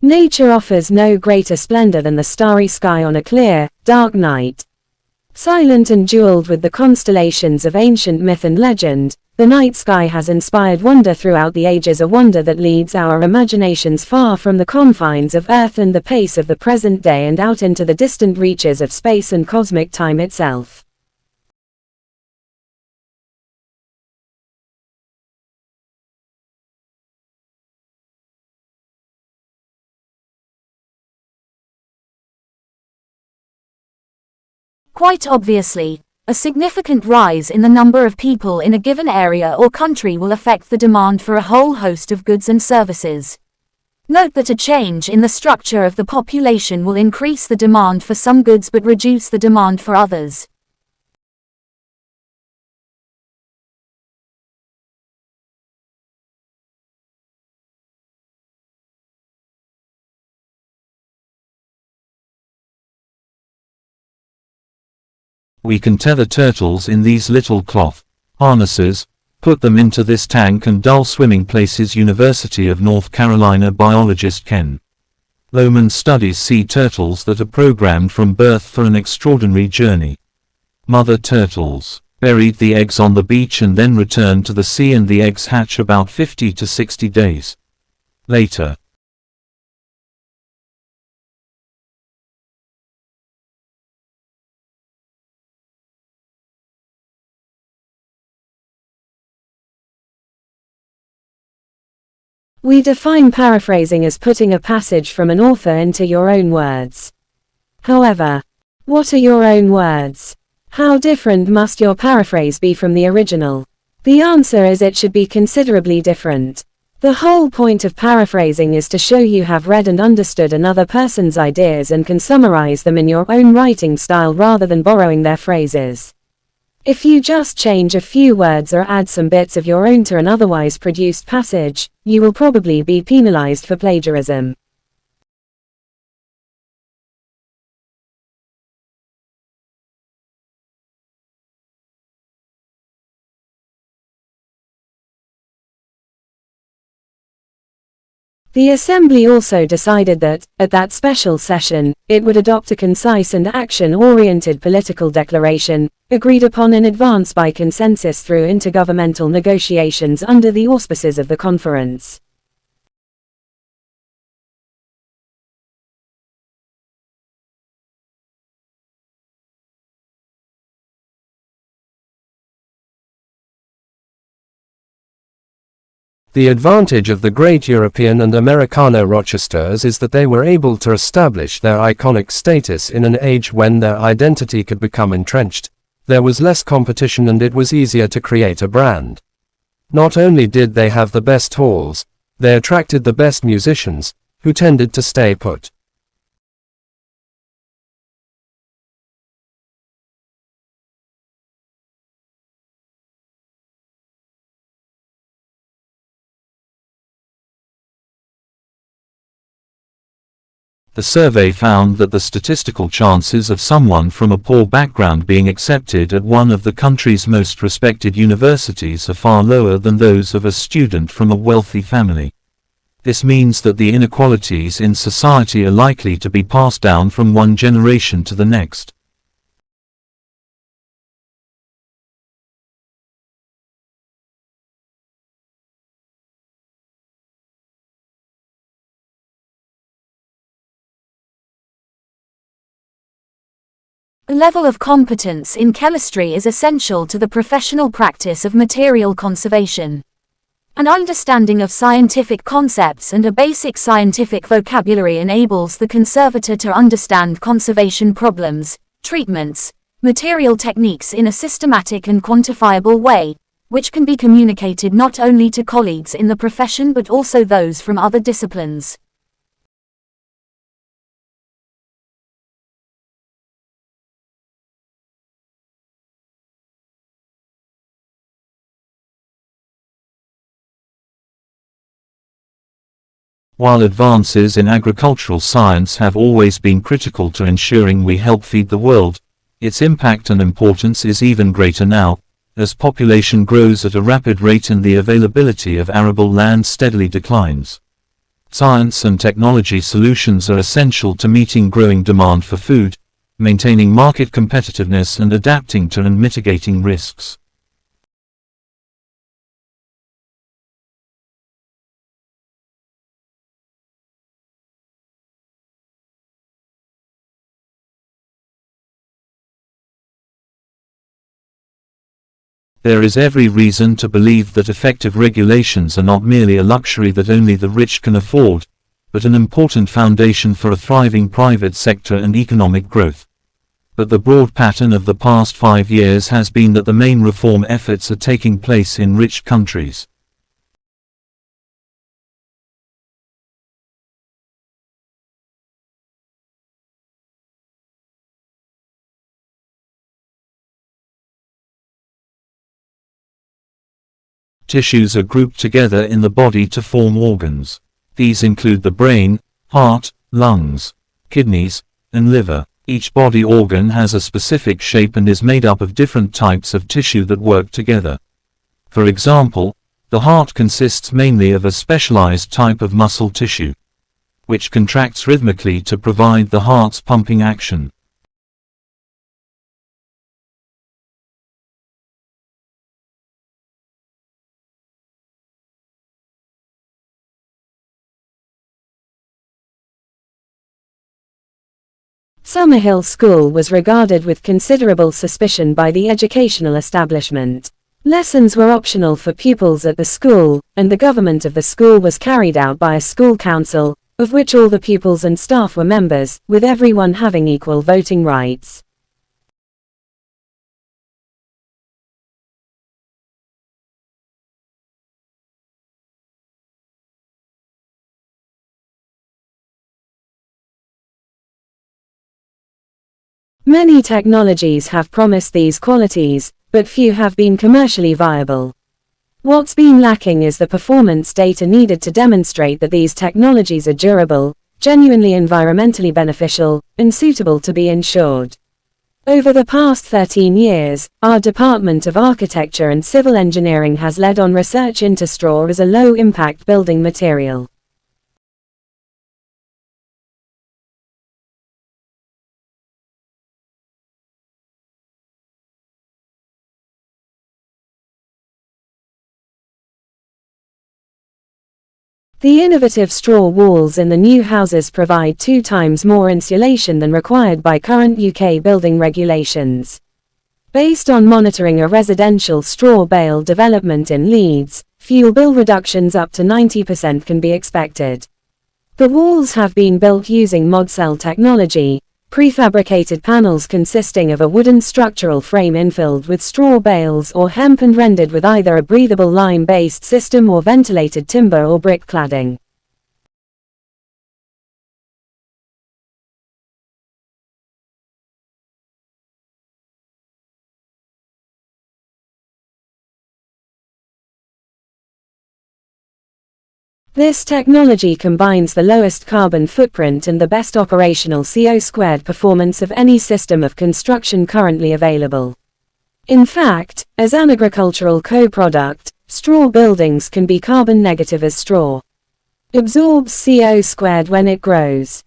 Nature offers no greater splendor than the starry sky on a clear, dark night. Silent and jeweled with the constellations of ancient myth and legend, the night sky has inspired wonder throughout the ages, a wonder that leads our imaginations far from the confines of Earth and the pace of the present day and out into the distant reaches of space and cosmic time itself. Quite obviously, a significant rise in the number of people in a given area or country will affect the demand for a whole host of goods and services. Note that a change in the structure of the population will increase the demand for some goods but reduce the demand for others. We can tether turtles in these little cloth harnesses, put them into this tank and dull swimming places. University of North Carolina biologist Ken Lohman studies sea turtles that are programmed from birth for an extraordinary journey. Mother turtles buried the eggs on the beach and then returned to the sea, and the eggs hatch about 50 to 60 days later. We define paraphrasing as putting a passage from an author into your own words. However, what are your own words? How different must your paraphrase be from the original? The answer is it should be considerably different. The whole point of paraphrasing is to show you have read and understood another person's ideas and can summarize them in your own writing style rather than borrowing their phrases. If you just change a few words or add some bits of your own to an otherwise produced passage, you will probably be penalized for plagiarism. The Assembly also decided that, at that special session, it would adopt a concise and action-oriented political declaration, agreed upon in advance by consensus through intergovernmental negotiations under the auspices of the conference. The advantage of the great European and Americana orchestras is that they were able to establish their iconic status in an age when their identity could become entrenched. There was less competition and it was easier to create a brand. Not only did they have the best halls, they attracted the best musicians, who tended to stay put. The survey found that the statistical chances of someone from a poor background being accepted at one of the country's most respected universities are far lower than those of a student from a wealthy family. This means that the inequalities in society are likely to be passed down from one generation to the next. A level of competence in chemistry is essential to the professional practice of material conservation. An understanding of scientific concepts and a basic scientific vocabulary enables the conservator to understand conservation problems, treatments, material techniques in a systematic and quantifiable way, which can be communicated not only to colleagues in the profession but also those from other disciplines. While advances in agricultural science have always been critical to ensuring we help feed the world, its impact and importance is even greater now, as population grows at a rapid rate and the availability of arable land steadily declines. Science and technology solutions are essential to meeting growing demand for food, maintaining market competitiveness and adapting to and mitigating risks. There is every reason to believe that effective regulations are not merely a luxury that only the rich can afford, but an important foundation for a thriving private sector and economic growth. But the broad pattern of the past 5 years has been that the main reform efforts are taking place in rich countries. Tissues are grouped together in the body to form organs. These include the brain, heart, lungs, kidneys, and liver. Each body organ has a specific shape and is made up of different types of tissue that work together. For example, the heart consists mainly of a specialized type of muscle tissue, which contracts rhythmically to provide the heart's pumping action. Summerhill School was regarded with considerable suspicion by the educational establishment. Lessons were optional for pupils at the school, and the government of the school was carried out by a school council, of which all the pupils and staff were members, with everyone having equal voting rights. Many technologies have promised these qualities, but few have been commercially viable. What's been lacking is the performance data needed to demonstrate that these technologies are durable, genuinely environmentally beneficial, and suitable to be insured. Over the past 13 years, our Department of Architecture and Civil Engineering has led on research into straw as a low-impact building material. The innovative straw walls in the new houses provide 2 times more insulation than required by current UK building regulations. Based on monitoring a residential straw bale development in Leeds, fuel bill reductions up to 90% can be expected. The walls have been built using ModCell technology, prefabricated panels consisting of a wooden structural frame infilled with straw bales or hemp and rendered with either a breathable lime-based system or ventilated timber or brick cladding. This technology combines the lowest carbon footprint and the best operational CO2 performance of any system of construction currently available. In fact, as an agricultural co-product, straw buildings can be carbon negative as straw absorbs CO2 when it grows.